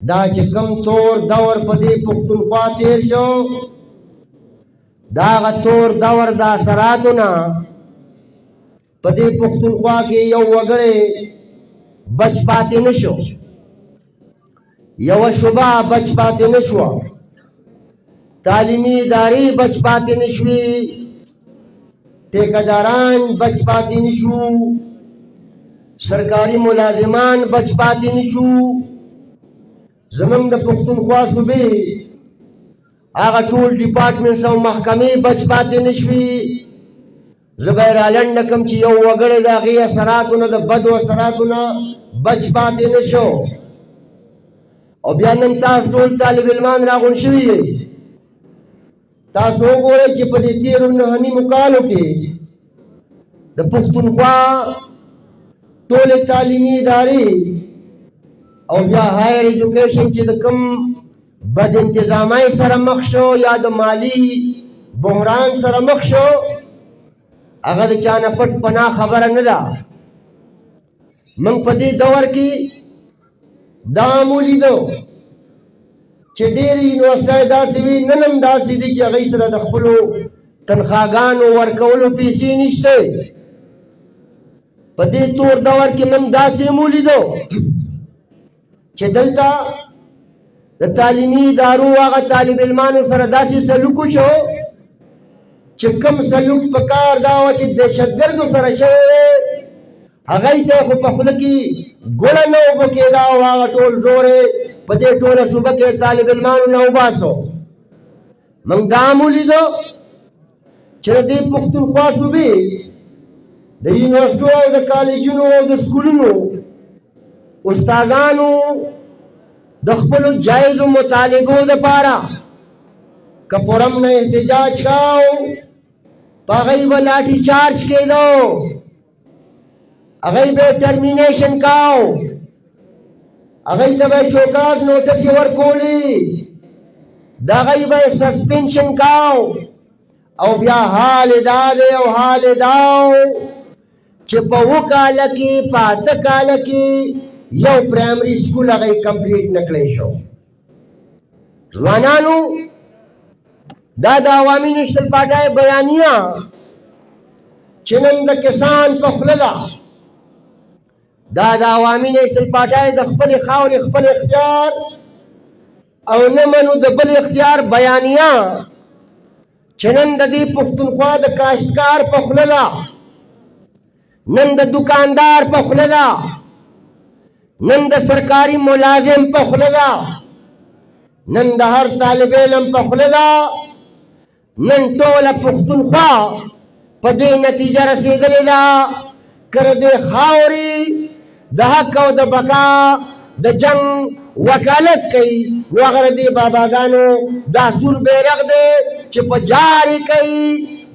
دا چې کم تور دور په دې پښتونخوا تېر شو دا هغه تور دور د اثراتو نه په دې پښتونخوا کې یو وګړی بچ پاتې نه شو، یوه شوبه بچ پاتې نه شوه، تعلیمي ادارې بچ پاتې نه شوې، ټیکهداران بچ پاتې نه شو، سرکاري ملازمان بچ پاتې نه شو. زمونږ د پښتونخوا صوبې هغه ټول ډپارټمنټس او محکمې بچ پاتې نه شوې. زه به یې رالنډه کړم چې یو وګړی د هغې اثراتو نه د بدو اثراتو نه بچ پاتې نه شو. او بیا نن تاسو ټول طالب علمان راغونډ شوي یئ. تاسو وګورئ چې په دې تېرو نهه نیمو کالو کې د پښتونخوا ټولې تعلیمي ادارې او بیا هایر ایجوکیشن چې د کوم بد انتظامۍ سره مخ شو یا د مالی بحران سره مخ شو، هغه د چا نه پټ پناه خبره نه ده. موږ په دې دور کې دا مو لیدو چې ډېرې یونیورسټۍ داسې وي، نن هم داسې دي چې هغوی سره د خپلو تنخواګانو ورکولو پیسې نشته. په دې تور دور کې موږ داسې مو لیدو چې دلته د تعلیمي ادارو هغه طالب علمانو سره داسې سلوک وشو چې کوم سلوک په کار دا وه چې دهشتګردو سره شوی دی، هغوی ته خو په خوله کې ګوړه نه اوبه کېده او هغه ټول زور یې په دې ټوله صوبه کې طالب علمانو نه وباسو. موږ دا هم ولیدو چې د دې پښتونخوا صوبې د یونیورسټو او د کالجونو او د سکولونو استادانو د خپلو جایزو مطالبو دپاره که پرم نه احتجاج کاو په هغوی به لاټي چارج کېدو، هغوی به ټرمینیشن کاو، هغوی ته به چوکاټ نوټسې ورکولې، د هغوی به سسپینشن کاو. او بیا حال یې دا دی او حال یې دا چې په 7 کاله کې په 8 کاله کې یو پرایمري سکول هغوی کمپلیټ نه کړی شو. ځوانانو دا د عوامي نیشنل پارټۍ بیانیه چې نن د کسان په خوله ده، دا د عوامي نیشنل پارټۍ د خپلې خاورې خپل اختیار او نه منو د بل اختیار بیانیه چې نن د دې پښتونخوا د کاشتکار په خوله ده، نن د دکاندار په خوله ده، نن د سرکاري ملازم په خوله ده، نن د هر طالب علم په خوله ده. نن ټوله پښتونخوا په دې نتیجه رسېدلې ده که د دې خاورې د حق او د بقا د جنګ وکالت کوي نو هغه د دې باباګانو دا سور بیرغ دی چې په جارې کوي،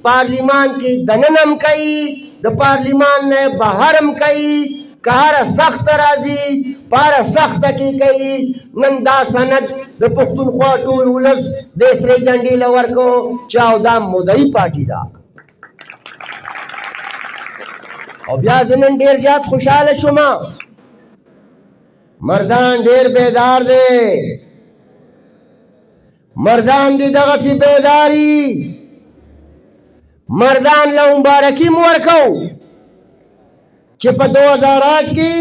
پارلیمان کې دننه هم کوي، د پارلیمان نه بهر هم کوي، که هره سخته راځي په هره سخته کې کوي. نن دا سند د پښتونخوا ټول ولس د سرې جنډې له ورکو چې او دا مدعي پارټي ده. او بیا زه نن ډېر زیات خوشحاله شوم، مردان ډېر بیدار دی، مردان دې دغسې بیداري، مردان له مبارکي م ورکو چې په 2008 کې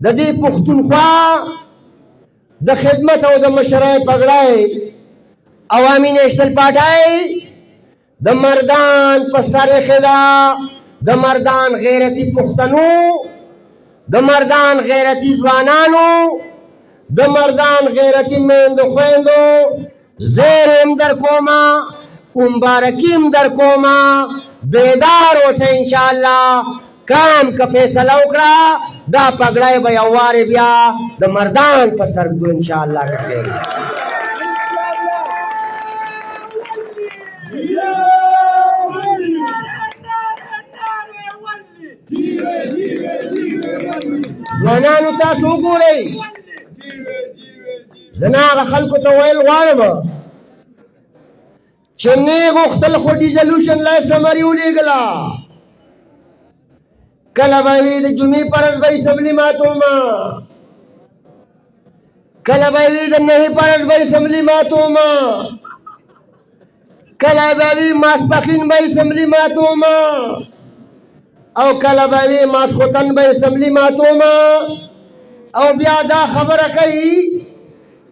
د دې پښتونخوا د خدمت او د مشرۍ پګړۍ عوامي نیشنل پارټۍ د مردان په سر ایښې ده، د مردان غیرتي پښتنو، د مردان غیرتي ځوانانو، د مردان غیرتي میندو خویندو زیر هم در کومه، مبارکي هم در کومه، بیدار اوسئ انشاءالله. کام که فیصله وکړه دا پګړۍ به یو وارې بیا د مردان په سر ږدو انشاءالله. ځوانانو تاسو وګورئ، زه نه هغه خلکو ته ویل غواړم چې نه غوښتل خو ډیزلوشن لا سمري ولېږله، کله به وي د جمعې پر ورځ به یې سبلي ماتومه، کله به وي د نهي پرش به اسمبلي ماتومه، کله به وي ماسپښین به اسمبلي ماتومه، او کله به وي ماسخوتن به اسمبلي ماتومه، او بیا دا خبره کوي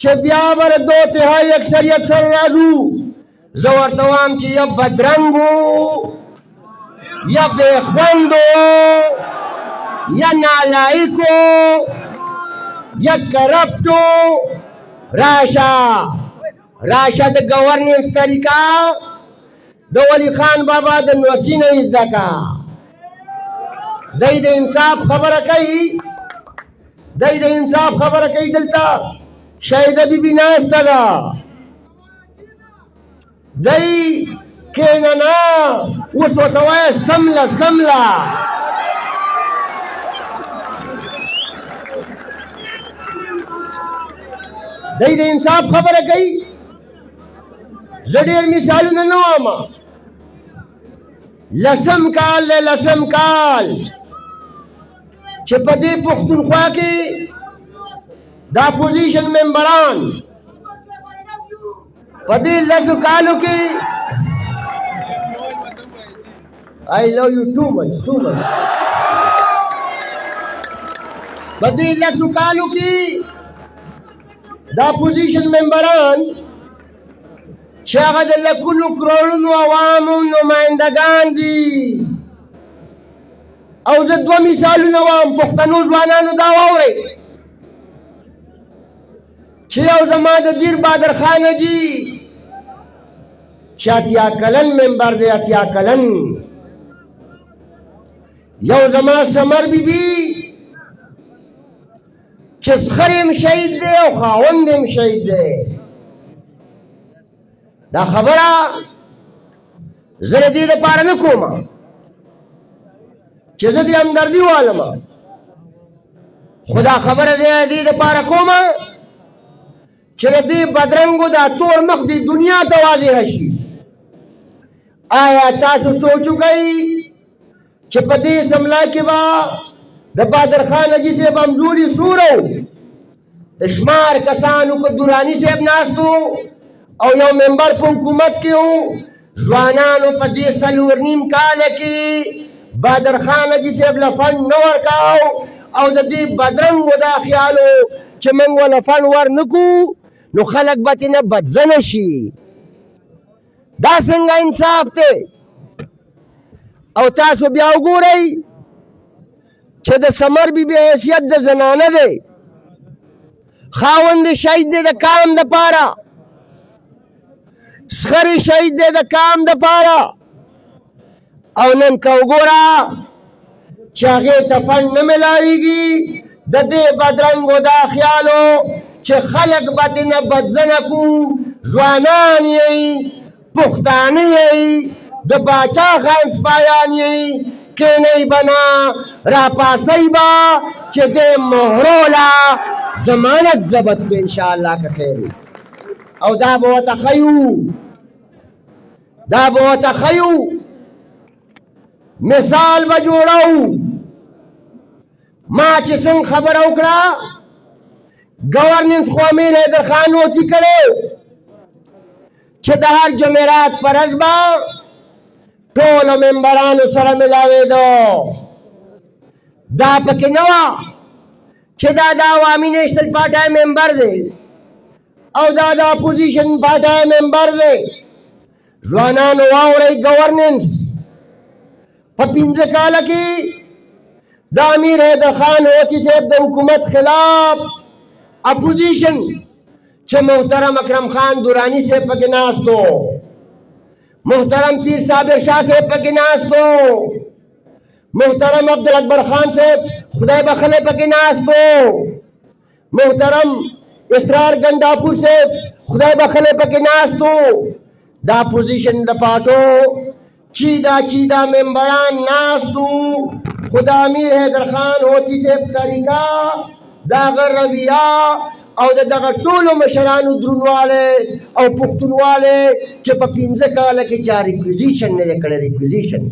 چې بیا به د 2/3 اکثریت سره راځو. زه ورته وایم چې یا بدرنګو، یا بېخوندو، یا نالایکو، یا کرپټو، راشه د ګورننس طریقه د ولی خان بابا د نوسي نه زده که. دی د انصاف خبره کوي، دی د انصاف خبره کوي. دلته شهیده بیبي ناسته ده، دی کښېنه نه، اوس ورته وایه سمله. دی د انصاف خبره کوي. زه ډېر مثالونه نه وامه. لسم کال چې په دې پښتونخوا کې د اپوزیشن ممبران په دې لسو کالو کې I love you too much. په دې لسو کالو کې د اپوزیشن ممبران چې هغه د لکونو کروڑونو عوامو نمایندګان دي. او زه 2 مثالونه وایم پښتنو ځوانانو دا واورئ چې یو زما د دیر بادر خان جي چې 80 کلن ممبر دی، 80 کلن. یو زما سمر بیبي چې سخر یم شهید دی او خاوند یم شهید دی. دا خبره زه د دې دپاره نه کومه چې زه د همدردي والمه، خو دا خبره د دې دپاره کومه چې د دې بدرنګو دا تور مخ دې دنیا ته واضح شي. آیا تاسو سوچ وکئ چې په دې اسمبلی کې به د بادر خان حاجي صاحب همزولي سوره د شمار کسانو که دراني صاحب ناست او یو ممبر په حکومت کې و، ځوانانو په دې 4.5 کاله کې بادر خان حاجي صاحب له فنډ نه ورکاو، او د دې بدرنګو دا خیال و چې موږ له فنډ ورنکو نو خلک به ترې نه بدزنه شي. دا څنګه انصاف دی؟ او تاسو بیا وګورئ چې د سمر بیبي حیثیت د زنانه دی، خاوند شهید دی د کام دپاره، سخرې شهید دی د کام دپاره. او نن که وګوره چې هغې ته فنډ نه میلاویږي، د دې بدرنګو دا خیالو چې خلک به ترې نه بدزنه کړو، ځوانان یئ، پښتانه یئ، د باچا خان سپایان یئ، کښېنئ به نه، راپاڅئ به چې دې مهرو له ضمانت ضبط کړو انشاءالله که خیر وي. او دا به ورته ښیو، مثال به جوړو. ما چې څنګه خبره وکړه گورننس خو امیر حیدر خان وتی کړی چې د هر جمعرات په ورځ به ټولو ممبرانو سره ملاوېدو. دا پکې نه وه چې دا د عوامي نیشنل پارټۍ ممبر دی او دا د اپوزیشن پارټۍ ممبر دی. ځوانانو واورئ، گورننس په 15 کاله کې د امیر حیدر خان هوتي صاحب د حکومت خلاف اپوزیشن چې محترم اکرم خان درانی صاحب پکې ناست و، محترم پیر صابر شاه صاحب پکې ناست و، محترم عبدالاکبر خان صاحب خدای بخلی پکې ناست و، محترم اسرار گنڈاپور صاحب خدای بخلی پکې ناست و. دا اپوزیشن د پارټو چیدا ممبران ناست و، خو د امیر حیدر خان هوتي صاحب طریقه، د هغه رویه او د دغه ټولو مشرانو درونوالی او پښتونوالی چې په 15 کاله کې چا ریکویزیشن نه دی کړی. ریکویزیشن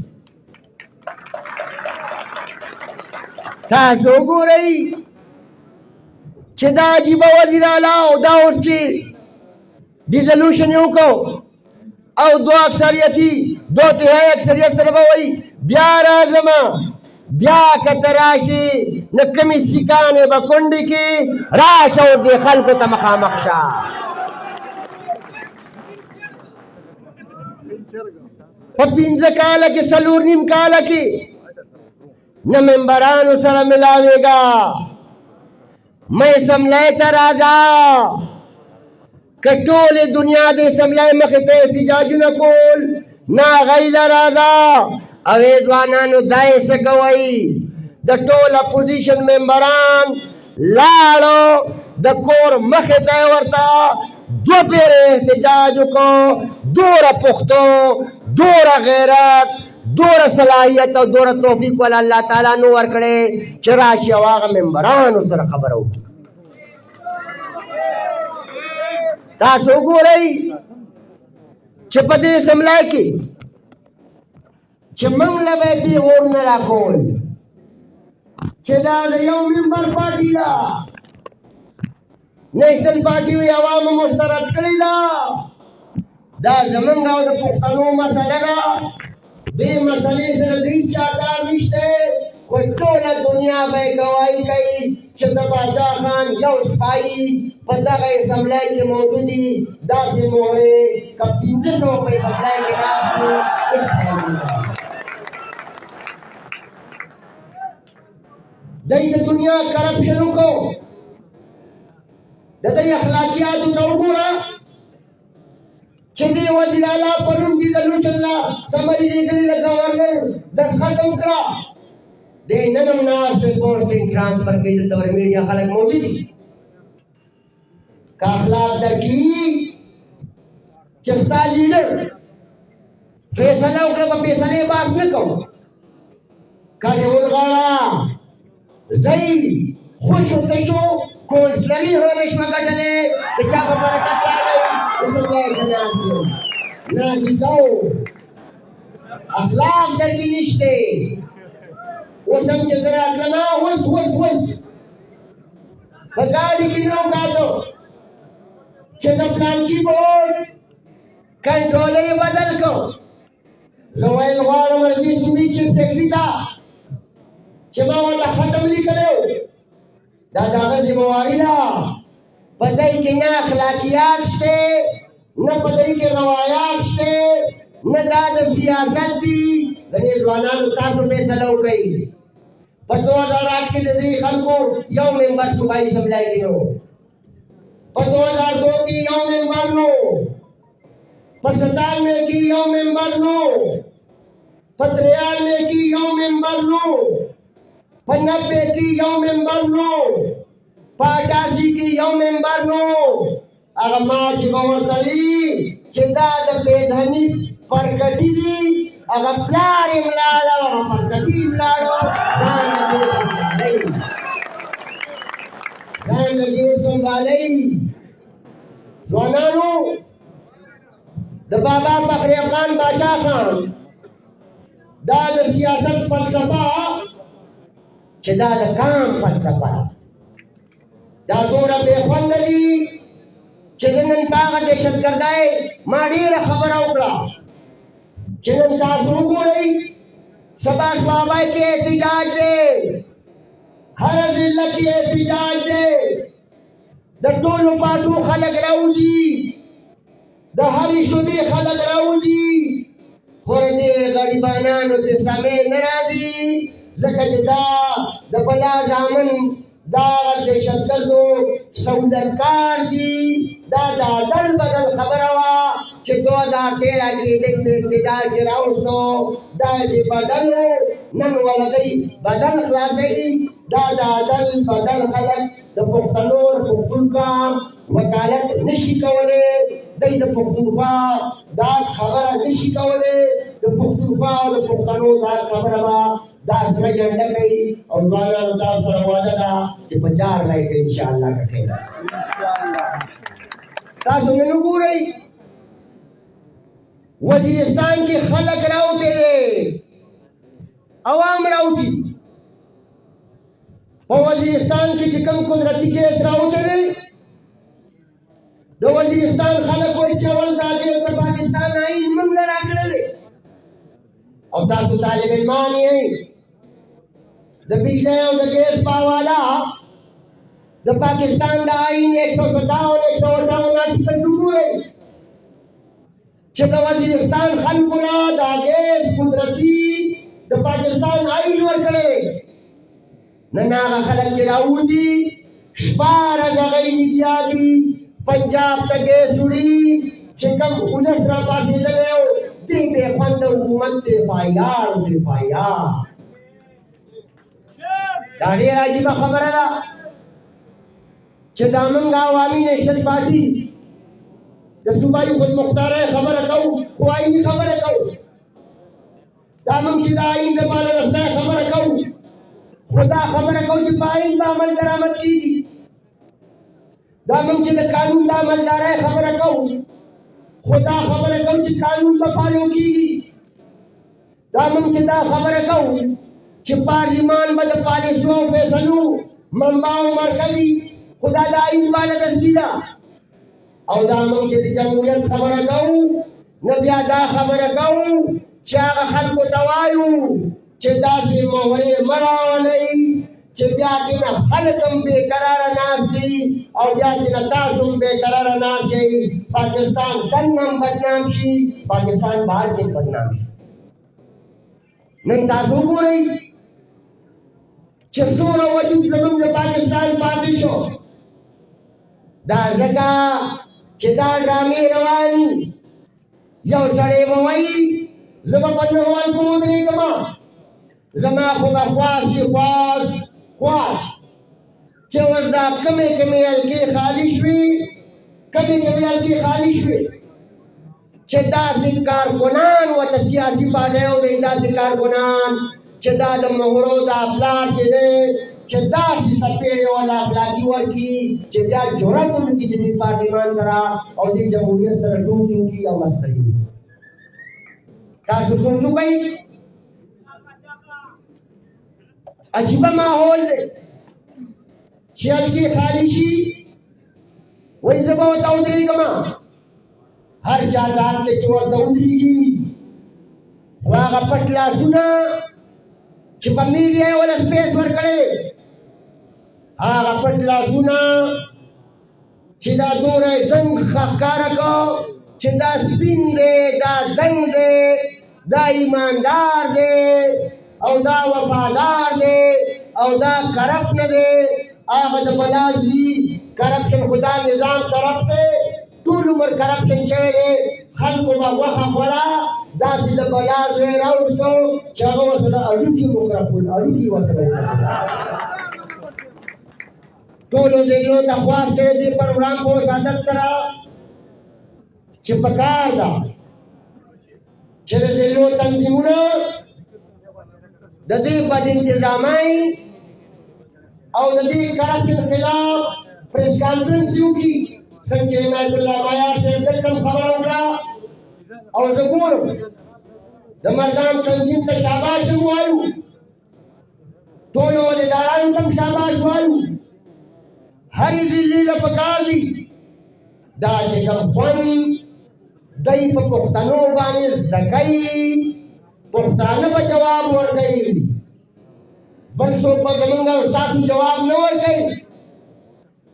تاسو وګورئ چې چې دا عجیبه وزیر اعلی او دا اوس چې ډیزولوشن یې وکړو او دو تہائی اکثریت سره به وایي بیا راځم بیا که ته راشې نو کمې سیکانې به کونډې کې راشه او دې خلکو ته مخامخ شه. په 15 کاله کې 4 نیم کاله کې نه ممبرانو سره ملاوېږه مې اسمبلی ته راځه که ټولې دنیا د اسمبلی مخې ته احتجاجونه کول نه هغوی له راځه او ای ځوانانو دا یې څه کوئ د ټول اپوزیشن ممبران لاړو د کور مخې ته یې ورته 2 پیرې احتجاج وکړو دوره پښتو دوره غیرت دوره صلاحیت او دوره توفیق ول الله تعالی نو ورکړی چې راشي او هغه ممبرانو سره خبره وکړي. تاسو وګورئ چې په دې اسمبلی کې چې موږ له به پیغور نه راکول چې دا د یو ممبر پارټي ده نیشنل پارټي وي عوامو مسترد کړې ده دا زمونږ او د پښتنو مسله ده دې مسلې سره د هېچا کار نشته خو ټوله دنیا به یې ګواهي کوي چې د باچا خان یو سپایي په دغه اسمبلی کې موجود دي داسې مهرې که 1500 په اسمبلی کې ناست دي هېڅ خیال نه دی د دنیا کرپشن وکړو د دې اخلاقیاتو ته وګوره چې دې وزیر اعلی پرون ډیزولوشن لا سمري لیکلي د گورنر دستخط وکړه دې نن هم ناست پوسټینګ ټرانسفر کوي دلته ور میډیا خلک موجود دي که اخلاق درکړي چې ستا لیډر فیصله وکړه په فیصلې باس نه کوو که دې ورغاړه زئی خوش ہوتے شو کونسلری ہو رشوہ گٹلے بچا په برکت راغی اسمبلی جناب جو نا جی دو اخلاق درکی نشتے وسم چې زرا کنا وس بګاډي کې نو کاټو چې د پلان کی بورډ کنټرولر بدل کو زویل غواړم ورته سوي چې سیکریټا چې ما ولا ختم لیکلو دا دغه ذمہواری ده پدې کې نه اخلاقیات شته نه پدې کې روایات شته نه دا د سیاست دي د ځوانانو تاسو فیصله وکړئ په 2008 کې د دې خلکو یو ممبر صوبایي اسمبلی کې نو په 2002 کې یو ممبر نو په 97 کې یو ممبر نو په 93 کې یو ممبر نو په 90 کې یو ممبر نو په 88 کې یو ممبر نو هغه ما چې ورته وی چې دا د پیدهني پرکټي دي هغه پلار یې ملاړو هغه پرکټي ملاړو ځان له دې سنبالي ځوانانو د بابا فخر افغان بادشاہ خان دا د سیاست فلسفه چې دا د کام فلسفه دا دوره بې خونده دي چې نن په هغه دهشتګردۍ ما ډېره خبره وکړه چې نن تاسو وګورئ سباش بابا کې احتجاج دی هر ضلع کې احتجاج دی د ټولو پاټو خلک راوځي د هرې شوبې خلک راوځي خو دې غریبانانو ته سمې نه راځي ځکه چې دا د بلا زامن دا دهشتګردو سوداګر دي دا د عدل بدل خبره وه چې 2013 کې د احتجاج راوستو دا یې بدل نن ولدی بدل خلاصوي دا د عدل بدل خلک د پښتنو پښتونخوا وکالت نشي کولی دی د پښتونخوا دا خبره نشي کولی د پښتونخوا او د پښتنو دا خبره به دا سره جنډه کوي او ځوانانو تاسو سره وعده ده چې په 4 مای کې انشاءالله که خیر تاسو نن وګورئ وزیرستان کې خلک راوتې دي عوام راوتي په وزیرستان کې چې کوم قدرتي کیس راوتلی د وزیرستان خلک وایي چې اول دا کیس د پاکستان آئین موږ له راکړی دی او تاسو طالب علمان یې د بجلی او د ګیس په حواله د پاکستان د آئین 157 آرټیکل وګورئ چې د وزیرستان خلکو له دا ګیس قدرتي د پاکستان آئین ورکړی نن هغه خلک چې راوځي شپاره هغوی لګیا دي پنجاب ته ګیس وړي چې کوم ولس راپاڅېدلی و دې بې خونده حکومت دی پایدار دی پایدار دا ډېره عجیبه خبره ده چې دا موږ عوامي نیشنل پارټي د صوبایي خودمختارۍ خبره کوو خو آئیني خبره کوو دا موږ چې د آئین د بالادستۍ خبره کوو خو دا خبره کوو چې په آئین به عمل درآمد کېږي دا موږ چې د قانون د عملدارۍ خبره کوو خو دا خبره کوو چې قانون به فالو کېږي دا موږ چې دا خبره کوو چې پارلیمان به د پالیسو او فیصلو منبع او مرکز وي خو دا د آئین بالادستي ده او دا موږ چې د جمهوریت خبره کوو نه بیا دا خبره کوو چې هغه خلکو ته وایو چې داسې محورې مه راولئ چې بیا دې نه خلک هم بېقراره ناست دي او بیا دې نه تاسو هم بېقراره ناست شئ پاکستان دننه هم بدنام شي پاکستان بهر کې بدنام شي نن تاسو وګورئ چې څومره وجود زموږ د پاکستان پاتې شو دا ځکه چې دا ډرامې رواني یو سړی به وایي زه به په نهوال کې ودرېږم زما خو به خواست دي خواست چې اوس دا کمې حلقې خالي شوې چې داسې کارکنان ورته سیاسي پارټیو دی داسې کارکنان چې دا د مهرو دا پلار چې دی چې داسې څپېړې ولا اخلاقي ورکړي چې بیا جرأت وکړي چې دې پارلمان سره او دې جمهوریت سره ټوکې وکړي او مسخرې وکړي تاسو سوچ وکړئ عجیبه ماحول دی چې حلقې خالي شي وایي زه به ورته ودرېږم هر چا ځان دی چې ورته ودرېږي خو هغه پټ لاسونه چې په میډیا یې وله سپیس ورکړی هغه پټ لاسونه چې دا دومره یې دنګ ښکاره کړو چې دا سپین دی دا دنګ دی دا ایماندار دی او دا وفادار دی او دا کرپټ نه دی هغه د بلاز دي کرپشن خو دا نظام کرپټ دی ټول عمر کرپشن شوی دی خلکو به غوښه خوړه داسې د بلا زوی راوړو چې هغه ورسره اړیکې وکړل اړیکې ورسره ټولو ځایونو ته خواست دی دې پروګرام په وسادت سره چې پکار ده چې د ځایونو تنظیمونه د دې بد انتظامۍ او د دې کرپشن خلاف پریس کانفرنس وکړي څنګه چې عنایت الله معیار صاحب دلته خبره وکړه او زه ګورم د مردان تنظیم ته شاباش هم وایو ټولو ادارانو ته هم شاباش وایو هرې ضلعې له پکار دي دا چې کوم خوند دی په پښتنو باندې زده کوي پښتانه به جواب ورکوي بل څوک به زمونږ او ستاسو جواب نه ورکوي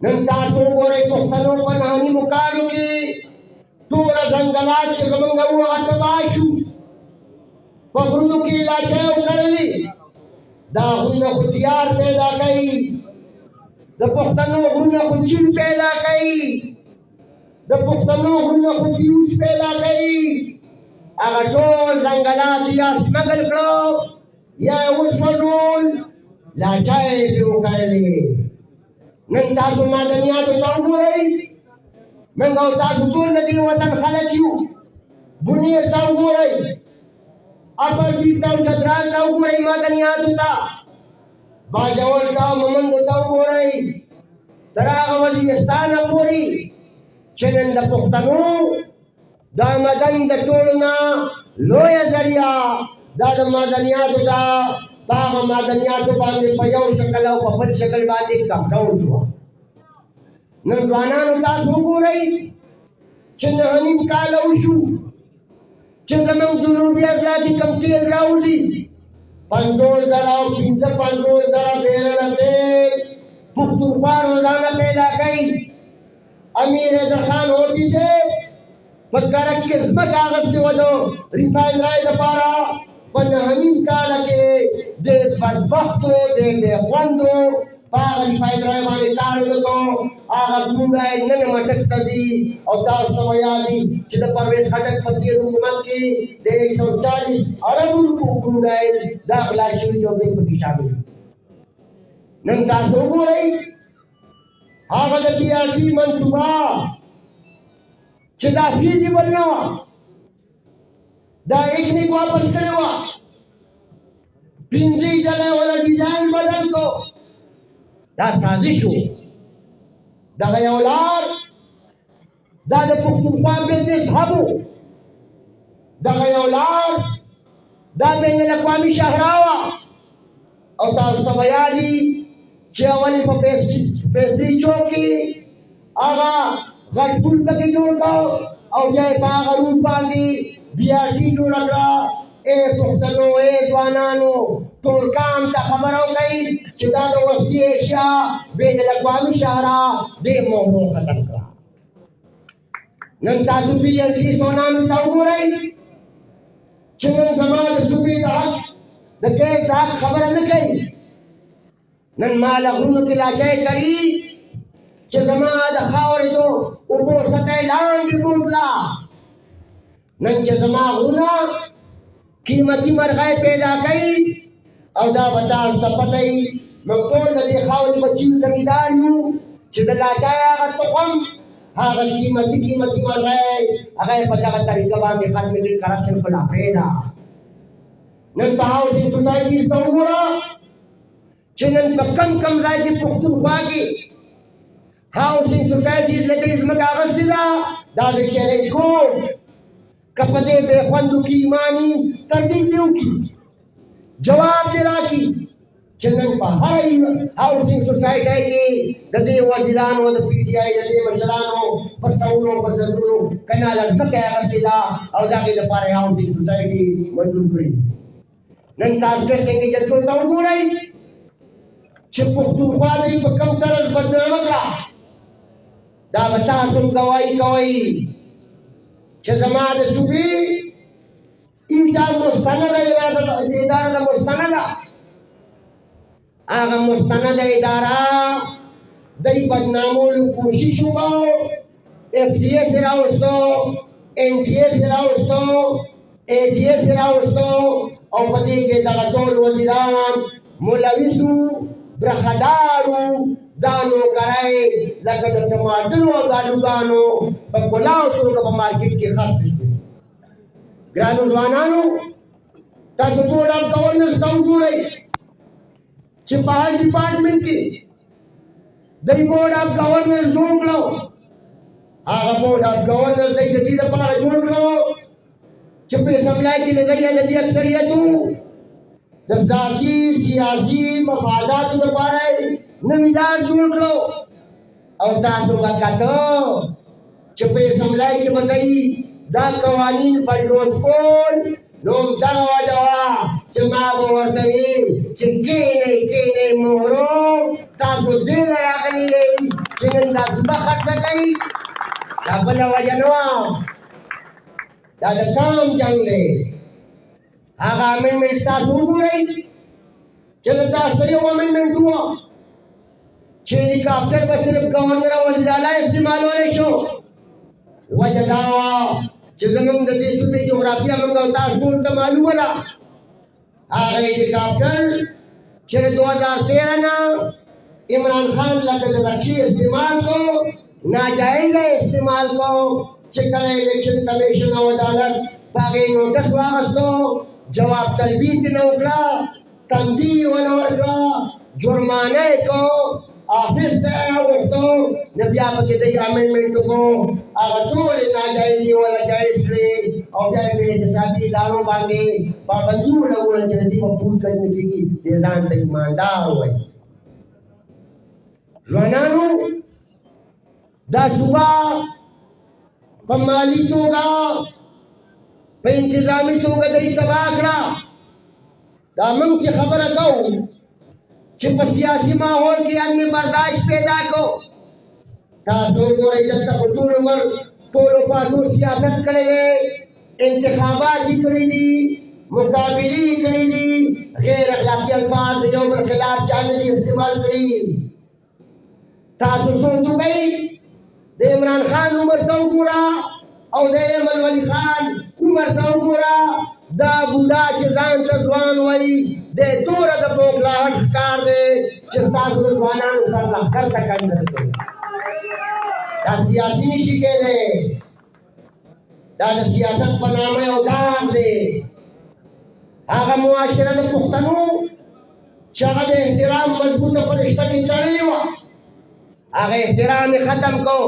نن تاسو وګورئ پښتنو په نهمو کالو کې ټوله ځنګلات چې زمونږ وو هغه تباه شو په غرونو کې لاچۍ وکرلې دا غرونه خو تیار پیدا کوي د پښتنو غرونه خو چین پیدا کوي د پښتنو غرونه خو فیوز پیدا کوي هغه ټول ځنګلات یا سمګل کړو یا یې وسوځول لاچۍ پرې وکرلې نن تاسو معدنیاتو ته وګورئ موږ او تاسو ټول د دې وطن خلک یو بونیر ته وګورئ اپرجیت ته او چترال ته وګورئ معدنیاتو ته باجوړ ته مومند ته وګورئ تر هغه وزیرستانه پورې چې نن د پښتنو دا مدن د ټولو نه لویه ذریعه دا د معدنیاتو ده په هغه معدنیاتو باندې په یو شکل او په بل شکل باندې قبضه وشوه. نن ځوانانو تاسو وګورئ چې نهه نیم کاله وشو چې زموږ جنوبي افغاني کم تېل راوځي 50,000 او 55,000 بیرله تېل پښتونخوا روزانه پیدا کوي. امیر حیدر خان هوټي صاحب په کرک کې ځمکه اخیستې وه د ریفاینرۍ دپاره په نهه نیم کاله کې د بدبختو د بېخوندو په هغه ریفاینرۍ باندې کار ونه کړو. هغه کروډایل نن مټک ته ځي او تاسو ته به یاد وي چې د پرویز خټک په تېر حکومت کې د 140 اربو روپو کروډایل دا غلا شوي دي او دوی پکې شامل دي. نن تاسو وګورئ هغه د پي آر ټي منصوبه چې دا فیزیبل نه وه دا ایکنیک واپس کړې وه 5 ځله یې ولا ډیزاین بدل کړو. دا سازش و. دغه یو لار دا د پښتونخوا بزنس هب و. دغه یو لار دا بین الاقوامي شاهراه وه او تاسو ته به یاد وي چې اول یې په پیسټري چوک کې هغه غټ پل پکې جوړ کړو او بیا یې په هغه روډ باندې BRT جوړه کړه. ای پښتنو ای ځوانانو ټول کام ته خبره وکړئ چې دا د وسطي ایشیا بین الاقوامي شاهراه دې موضوع ختم کړه. نن تاسو PNG سونامي ته وګورئ چې نن زما د صوبې د حق د کیک د حق خبره نه کوي. نن ما له غرونو کې لاچی کړي چې زما د خاورې د اوبو سطح لاندې بوتله. نن چې زما غرونه قیمتي مرغۍ پیدا کوي او دا به تاسو ته پته وي موږ ټول د دې خاورې بچي زمیندار یو چې د لاچای هغه تخم هغه قیمتي مرغۍ هغه یې په دغه طریقه باندې ختم کړي. کرپشن خو لا پرېږده. نن په هاوسینګ سوسایټیز ته وګوره چې نن په کم ځای کې پښتونخوا کې هاوسینګ سوسایټیز له دې ځمکه اخیستې ده. دا د چیلنج کوم که په دې بېخوندو کې ایماني تردید دې وکړي جواب دې راکړي چې نن په هر هاوسینګ سوسایټۍ کې د دې وزیرانو د PTI د دې مشرانو پر سوونو پر زرګونو کناله ځمکه یې اخیستې ده او د هغې لپاره یې هاوسینګ سوسایټي منظور کړي. نن تاسو ټیسټنګ ایجنټو ته وګورئ چې پښتونخوا دې په کوم طرز بدنامه کړه. دا به تاسو هم ګواهي کوئ چې زما د صوبې اداره مستنده اداره ده مستنده هغه مستنده اداره دی بدنامولو کوشش وکړو. FTS یې راوستو NTS یې راوستو ATS یې راوستو او په دې کې دغه ټول وزیران ملوثو برخدارو دا نوکرۍ لکه د ټماټرو او د الوګانو په کلاو توګه په مارکیټ کې خرڅ کړي. ګرانو ځوانانو تاسو بورډ اف ګورننس ته وګورئ چې په هر ډپارټمنټ کې دی بورډ اف ګورننس جوړ کړو. هغه بورډ اف ګورننس دی د دې لپاره جوړ کړو چې په اسمبلی کې د دې اکثریتو د ذاتي سیاسي مفاداتو لپاره نوی لار جوړ کړو او تاسو به کتو چې په اسمبلی کې به دوی دا قوانین بلډوز کول. نو دغه وجه وه چې ما به ورته وي چې کښېنئ مهرو تاسو دې له راغلي یئ چې نن دا ځمکه خرڅه کوئ. دا بله وجه نه وه. دا د کام جنګ دی. هغه امنډمنټ تاسو وګورئ چې د تاسو ته یو امنډمنټ وه چې هلیکاپټر به صرف ګورنر او وزیراعلی استعمالولی شو. وجه دا وه چې زموږ د دې صوبې جغرافیه موږ او تاسو ټول ته معلومه ده. هغه هلیکاپټر چې د 2013 نه عمران خان لکه د رقیې استعمال کو ناجایزه استعمال کو چې کله الیکشن کمیشن او عدالت په هغې نوټس واخیستو جواب طلبي ترې نه وکړه تنبیه ونه ورکړه جرمانه یې کو آفس ته وغوښتو نو بیا پکې د امندمنټ کو هغه ټول ناجایزي ولا جایز کړي او بیا یې د حسابي ادارو باندې پابندي ولګول چې دې په پول کړي کېږي د ځان ته ایماندار وایي ځوانانو دا صوبه په مالي توګه په انتظامي توګه دوی تباه کړه دا موږ چې خبره کوو چې په سیاسي ماحول کې علمي برداشت پیدا کو تاسو ګورئ دلته په ټول عمر ټولو پاټو سیاست کړی دی انتخابات یې کړي دي مقابلې یې کړي دي غیر اخلاقي الفاظ د یو بل خلاف چا نه دي استعمال کړي تاسو سوچ وکړئ د عمران خان عمر ته وګوره او د ایمل ولی خان عمر ته وګوره دا بوډا چې ځان ته ځوان وایي د دوره د بوغلاهټ ښکار دی چې ستاسو د ځوانانو سر لښکر ته کنډل کوي دا سیاسي نشي کېدی دا د سیاست په نامه یو داغ دی هغه معاشره د پښتنو چې هغه د احترام مضبوطه په رشته کې تړلې وه هغه احترام یې ختم کو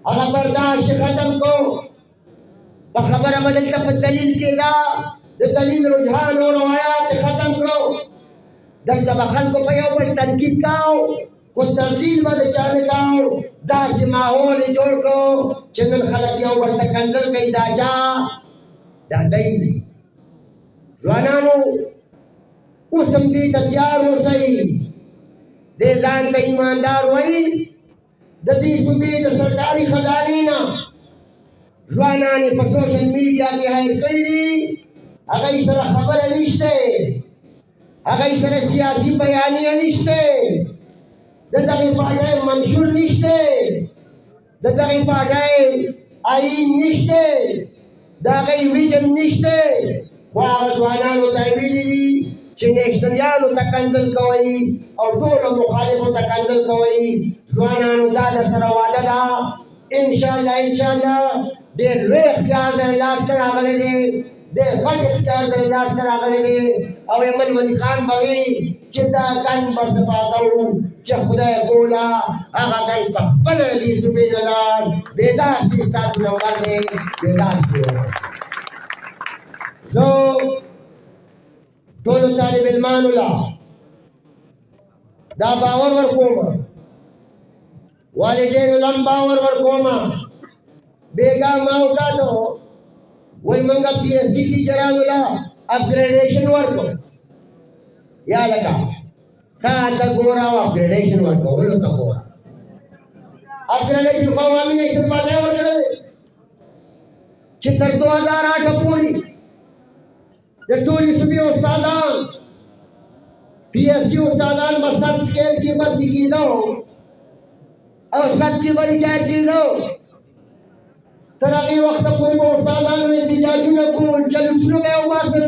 هغه برداشت یې ختم کو په خبره به دلته په دلیل کېده د دلیل رجحان او روایات یې ختم کړو دلته به خلکو په یو بل تنقید کاو خو تبدیل به د چا نه کاو داسې ماحول یې جوړ کړو چې نن خلک یو بل ته کنډل کوي دا چا دا دی ځوانانو اوس هم دې ته تیار اوسئ دې ځان ته ایماندار وایي د دې صوبې د سرکاري خزانې نه ځوانان یې په سوشل میډیا کې هایر کړي دي هغوی سره خبره نشته هغوی سره سیاسي بیانیه نشته د دغې پارټۍ منشور نشته د دغې پارټۍ آیین نشته د هغوی ویژن نشته خو هغه ځوانانو ته یې ویلي دي چې نیشنلیانو ته کنډل کوئ او ټولو مخالفو ته کنډل کوئ ځوانانو دا درسره وعده ده انشاءالله ډېر لوی اختیار در لاس ته راغلی دی ډېر غټ اختیار در لاس ته راغلی دی او ایمل ولی خان به وي چې دا کن به صفا کوو چې خدای کوله هغه کن په خپله د دې صوبې نه لاړ بېداشتي ستاسو نمبر دی بېداشتي زه ټولو طالب علمانو له دا باور ورکوم والدینو لم باور ورکوم بیگا ما ہوتا تو وہی منگا پی ایس ڈی ٹیچرانو لا اپگریڈیشن ورکو یا لگا تا گورا و اپگریڈیشن ورکو ولو تا گورا اپگریڈیشن قوامی نیشن پاٹے ورکڑے چتر 2008 پوری د ټولې صوبې استادان پی ایس ڈی استادان به 7 سکیل کې بھرتی کېدو او 7 کې به ریټایر کېدو تر هغې وخته پورې به استادانو احتجاجونه کول جلوسونه به یې وباسل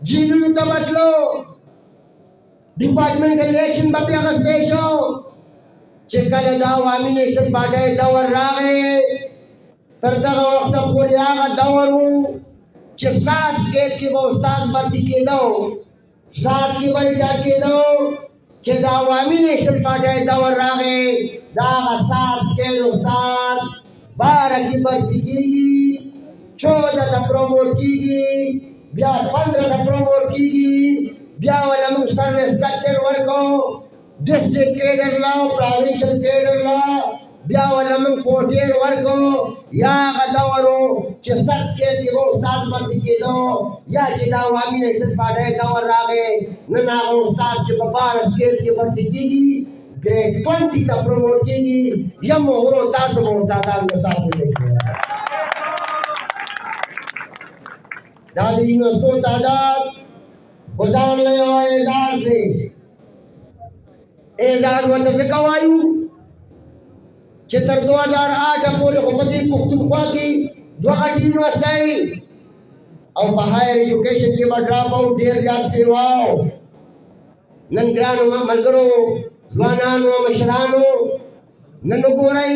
جیلونو ته به تلو ډپارټمنټ الیکشن به پرې اخیستی شو چې کله د عوامي نیشنل پارټۍ دور راغی تر دغه وخته پورې هغه دور و چې 7 سکیل کې به استاد بھرتی کېدو 7 کې به ریټایر کېدو چې د عوامي نیشنل پارټۍ دور راغی دا هغه 7 سکیل استاد 12 کی بھرتی کیگی 14 تا پروموٹ کیگی بیا 15 تا پروموٹ کیگی بیا والا من سروس سٹرکچر ورکو ڈسٹرکٹ کیڈر لاؤ پروینشل کیڈر لاؤ بیا والا من کوٹیر ورکو یا غدورو چې 7 سکیل کې به استاد بھرتی کېدو یا چې د عوامي نیشنل پارټۍ دور راغی نن هغه استاد چې په 12 سکیل کې بھرتی کیږي گریڈ 20 تا پروموٹ کیگی یم غرو تاسو به استادان نه ساتل کېږي دا د یونیورسټو تعداد ګزار له یو اعزاز دی اعزاز ورته ځکه وایو چې تر 2008 پورې خو په دې پښتونخوا کې 2 غټې یونیورسټۍ او په هایر ایجوکیشن کې به ډراپ آؤټ ډېر زیات شوي وو نن ګرانو ملګرو ځوانانو مشرانو نن وګورئ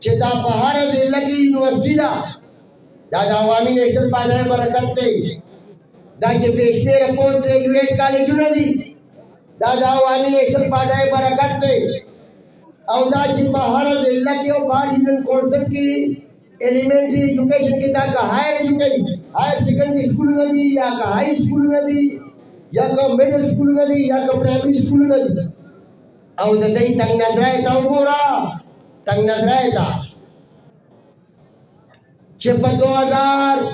چې دا په هر ضلع کې یونیورسټي ده دا د عوامي نیشنل پارټۍ برکت دی دا چې بې شمېره پوسټ ګریجویټ کالجونه دي دا عوامي نیشنل پارټي برکت دی او دا چې په هر ضلع کې او په ریجنل کونسل کې ایلیمنټری ایجوکیشن کې دا که هایر ایجوکیشن هایر سیکنډري سکولونه دي یا که هائی سکولونه دي یا که میډل سکولونه دي یا که پرایمري سکولونه دي او د دې تنګ نظرۍ ته وګوره تنګ نظرۍ ته چې په 2000